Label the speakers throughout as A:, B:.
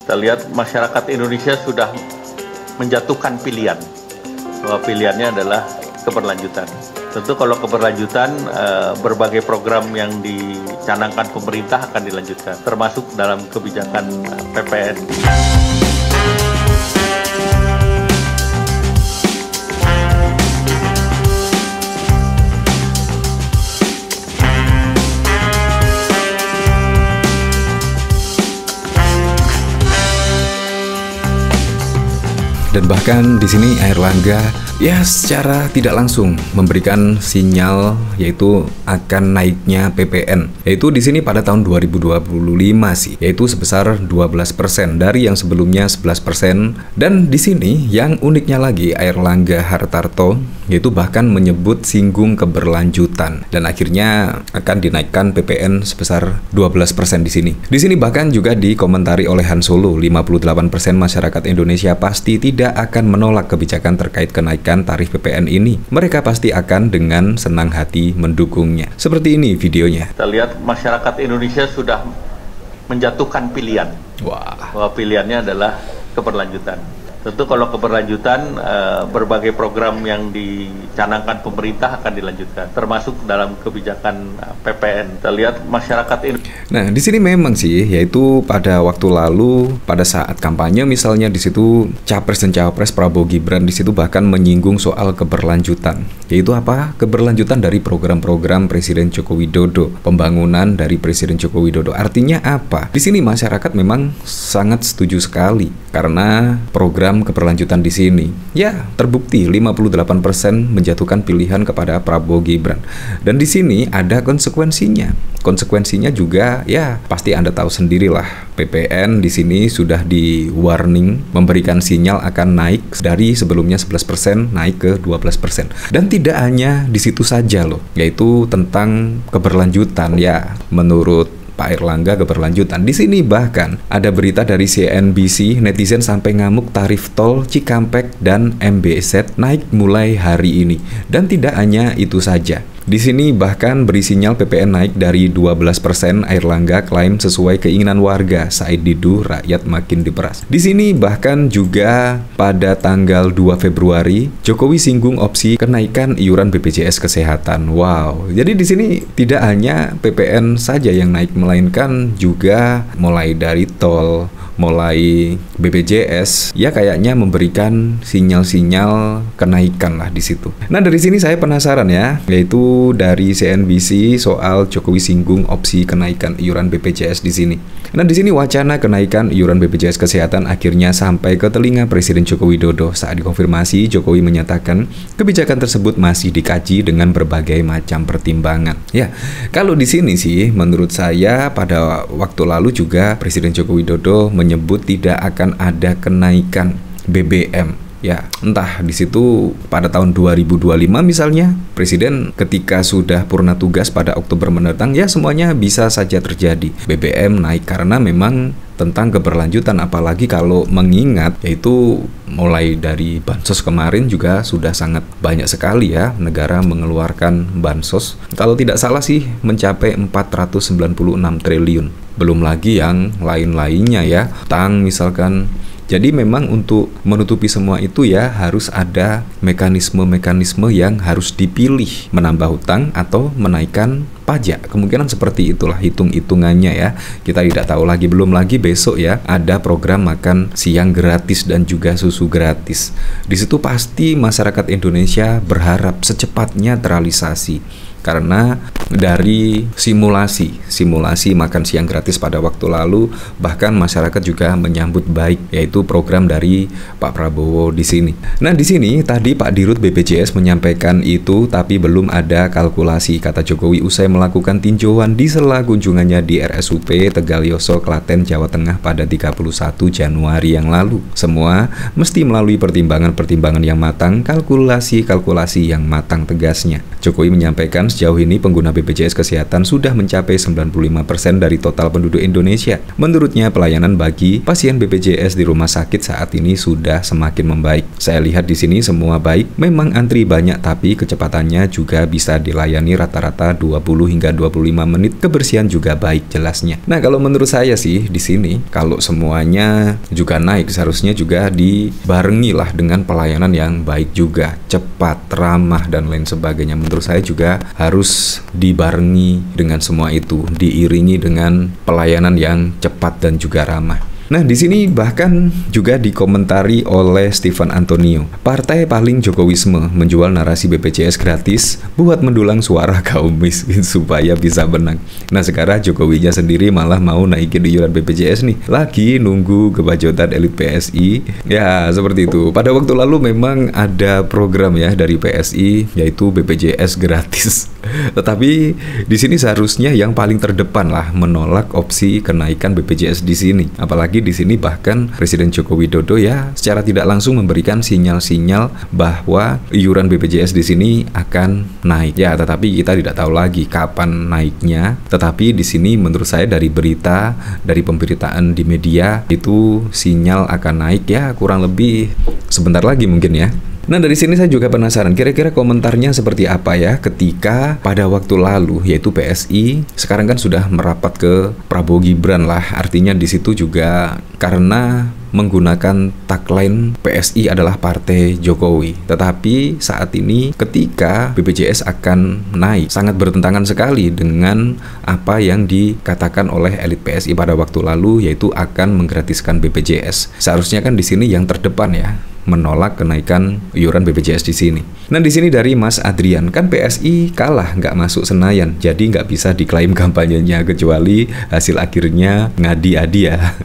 A: Kita lihat masyarakat Indonesia sudah menjatuhkan pilihan, bahwa pilihannya adalah keberlanjutan. Tentu kalau keberlanjutan, berbagai program yang dicanangkan pemerintah akan dilanjutkan, termasuk dalam kebijakan PPN.
B: Dan bahkan di sini Airlangga ya secara tidak langsung memberikan sinyal yaitu akan naiknya PPN. Yaitu di sini pada tahun 2025 sih, yaitu sebesar 12% dari yang sebelumnya 11%. Dan di sini yang uniknya lagi Airlangga Hartarto yaitu bahkan menyebut singgung keberlanjutan dan akhirnya akan dinaikkan PPN sebesar 12% di sini. Di sini bahkan juga dikomentari oleh Han Solo, 58% masyarakat Indonesia pasti tidak akan menolak kebijakan terkait kenaikan tarif PPN ini. Mereka pasti akan dengan senang hati mendukungnya. Seperti ini videonya.
A: Kita lihat masyarakat Indonesia sudah menjatuhkan pilihan.
B: Wah.
A: Bahwa pilihannya adalah keberlanjutan. Tentu kalau keberlanjutan, berbagai program yang dicanangkan pemerintah akan dilanjutkan, termasuk dalam kebijakan PPN. Kita lihat masyarakat ini.
B: Nah, di sini memang sih, yaitu pada waktu lalu, pada saat kampanye misalnya di situ Capres dan Cawapres Prabowo Gibran di situ bahkan menyinggung soal keberlanjutan. Yaitu apa? Keberlanjutan dari program-program Presiden Joko Widodo, pembangunan dari Presiden Joko Widodo. Artinya apa? Di sini masyarakat memang sangat setuju sekali karena program keberlanjutan di sini ya terbukti 58% menjatuhkan pilihan kepada Prabowo Gibran. Dan di sini ada konsekuensinya. Konsekuensinya juga ya pasti Anda tahu sendirilah. PPN di sini sudah di warning memberikan sinyal akan naik dari sebelumnya 11% naik ke 12%. Dan tidak hanya di situ saja loh, yaitu tentang keberlanjutan ya menurut Pak Airlangga keberlanjutan. Di sini bahkan ada berita dari CNBC, netizen sampai ngamuk tarif tol Cikampek dan MBZ naik mulai hari ini. Dan tidak hanya itu saja. Di sini bahkan beri sinyal PPN naik dari 12%. Airlangga klaim sesuai keinginan warga. Said Didu, rakyat makin diperas. Di sini bahkan juga pada tanggal 2 Februari Jokowi singgung opsi kenaikan iuran BPJS Kesehatan. Wow. Jadi di sini tidak hanya PPN saja yang naik, melainkan juga mulai dari tol, mulai BPJS ya kayaknya memberikan sinyal-sinyal kenaikan lah di situ. Nah, dari sini saya penasaran ya, yaitu dari CNBC soal Jokowi singgung opsi kenaikan iuran BPJS di sini. Nah, di sini wacana kenaikan iuran BPJS Kesehatan akhirnya sampai ke telinga Presiden Joko Widodo. Saat dikonfirmasi, Jokowi menyatakan kebijakan tersebut masih dikaji dengan berbagai macam pertimbangan. Ya, kalau di sini sih menurut saya pada waktu lalu juga Presiden Joko Widodo menyebut tidak akan ada kenaikan BBM. Ya, entah di situ pada tahun 2025 misalnya, Presiden ketika sudah purna tugas pada Oktober mendatang, ya semuanya bisa saja terjadi. BBM naik karena memang tentang keberlanjutan, apalagi kalau mengingat yaitu mulai dari bansos kemarin juga sudah sangat banyak sekali ya negara mengeluarkan bansos. Kalau tidak salah sih mencapai 496 triliun. Belum lagi yang lain-lainnya ya, utang misalkan. Jadi memang untuk menutupi semua itu ya harus ada mekanisme-mekanisme yang harus dipilih, menambah hutang atau menaikkan pajak. Kemungkinan seperti itulah hitung-hitungannya ya. Kita tidak tahu lagi, belum lagi besok ya ada program makan siang gratis dan juga susu gratis. Di situ pasti masyarakat Indonesia berharap secepatnya terrealisasi. Karena dari simulasi makan siang gratis pada waktu lalu, bahkan masyarakat juga menyambut baik, yaitu program dari Pak Prabowo di sini. Nah, di sini tadi Pak Dirut BPJS menyampaikan itu, tapi belum ada kalkulasi, kata Jokowi usai melakukan tinjauan di sela kunjungannya di RSUP Tegalyoso, Klaten, Jawa Tengah pada 31 Januari yang lalu. Semua mesti melalui pertimbangan-pertimbangan yang matang, kalkulasi-kalkulasi yang matang, tegasnya. Jokowi menyampaikan sejauh ini pengguna BPJS Kesehatan sudah mencapai 95% dari total penduduk Indonesia. Menurutnya, pelayanan bagi pasien BPJS di rumah sakit saat ini sudah semakin membaik. Saya lihat di sini semua baik, memang antri banyak tapi kecepatannya juga bisa dilayani rata-rata 20 hingga 25 menit. Kebersihan juga baik jelasnya. Nah, kalau menurut saya sih di sini kalau semuanya juga naik, seharusnya juga dibarengi lah dengan pelayanan yang baik juga, cepat, ramah dan lain sebagainya. Menurut saya juga harus dibarengi dengan semua itu, diiringi dengan pelayanan yang cepat dan juga ramah. Nah, di sini bahkan juga dikomentari oleh Stefan Antonio. Partai paling Jokowisme menjual narasi BPJS gratis buat mendulang suara kaum miskin supaya bisa menang. Nah, sekarang Jokowinya sendiri malah mau naikin iuran BPJS nih. Lagi nunggu kebajotan elit PSI. Ya, seperti itu. Pada waktu lalu memang ada program ya dari PSI yaitu BPJS gratis. Tetapi di sini seharusnya yang paling terdepan lah menolak opsi kenaikan BPJS di sini. Apalagi di sini bahkan Presiden Joko Widodo ya secara tidak langsung memberikan sinyal-sinyal bahwa iuran BPJS di sini akan naik. Ya, tetapi kita tidak tahu lagi kapan naiknya. Tetapi di sini menurut saya dari berita, dari pemberitaan di media itu sinyal akan naik ya kurang lebih sebentar lagi mungkin ya. Nah, dari sini saya juga penasaran kira-kira komentarnya seperti apa ya ketika pada waktu lalu yaitu PSI sekarang kan sudah merapat ke Prabowo Gibran lah. Artinya di situ juga karena menggunakan tagline PSI adalah Partai Jokowi. Tetapi saat ini ketika BPJS akan naik sangat bertentangan sekali dengan apa yang dikatakan oleh elit PSI pada waktu lalu yaitu akan menggratiskan BPJS. Seharusnya kan di sini yang terdepan ya menolak kenaikan iuran BPJS di sini. Nah, di sini dari Mas Adrian, kan PSI kalah nggak masuk Senayan, jadi nggak bisa diklaim kampanyenya kecuali hasil akhirnya ngadi-adi ya.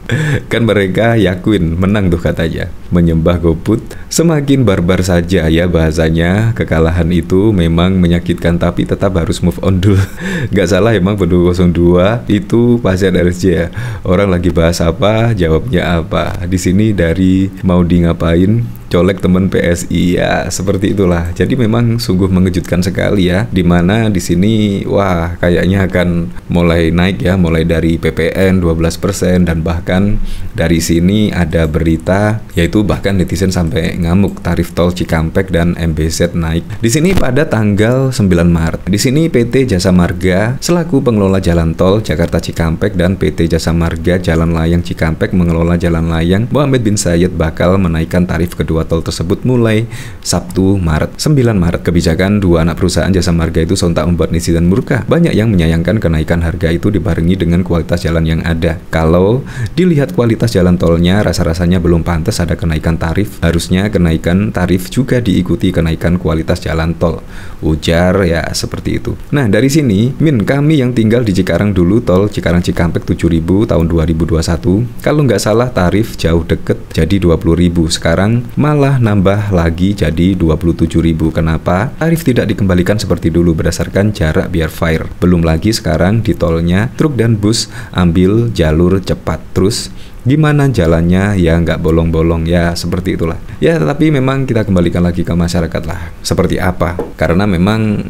B: Kan mereka yakin menang tuh katanya. Menyembah GoFood semakin barbar saja ya bahasanya. Kekalahan itu memang menyakitkan tapi tetap harus move on dulu. Nggak salah emang pendukung 02 itu pasien RSJ ya. Orang lagi bahas apa, jawabnya apa. Di sini dari mau di ngapain colek teman PSI ya seperti itulah. Jadi memang sungguh mengejutkan sekali ya. Dimana di sini wah kayaknya akan mulai naik ya, mulai dari PPN 12% dan bahkan dari sini ada berita yaitu bahkan netizen sampai ngamuk tarif tol Cikampek dan MBZ naik. Di sini pada tanggal 9 Maret. Di sini PT Jasa Marga selaku pengelola jalan tol Jakarta Cikampek dan PT Jasa Marga Jalan Layang Cikampek mengelola jalan layang Muhammad bin Zayed bakal menaikkan tarif kedua tol tersebut mulai Sabtu Maret 9 Maret. Kebijakan dua anak perusahaan jasa marga itu sontak membuat netizen murka. Banyak yang menyayangkan kenaikan harga itu dibarengi dengan kualitas jalan yang ada. Kalau dilihat kualitas jalan tolnya rasa-rasanya belum pantas ada kenaikan tarif. Harusnya kenaikan tarif juga diikuti kenaikan kualitas jalan tol, ujar ya seperti itu. Nah, dari sini kami yang tinggal di Cikarang dulu tol Cikarang Cikampek 7.000 tahun 2021. Kalau nggak salah tarif jauh deket jadi 20.000. Sekarang malah nambah lagi jadi 27.000. Kenapa? Tarif tidak dikembalikan seperti dulu berdasarkan jarak biar fair. Belum lagi sekarang di tolnya truk dan bus ambil jalur cepat. Terus gimana jalannya ya nggak bolong-bolong ya seperti itulah ya. Tapi memang kita kembalikan lagi ke masyarakat lah seperti apa, karena memang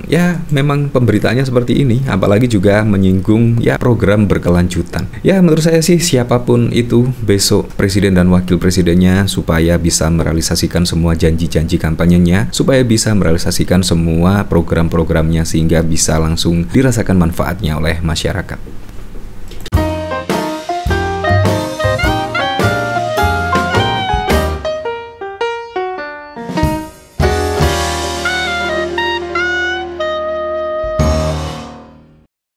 B: pemberitaannya seperti ini, apalagi juga menyinggung ya program berkelanjutan. Ya menurut saya sih siapapun itu besok presiden dan wakil presidennya supaya bisa merealisasikan semua janji-janji kampanyenya, supaya bisa merealisasikan semua program-programnya sehingga bisa langsung dirasakan manfaatnya oleh masyarakat.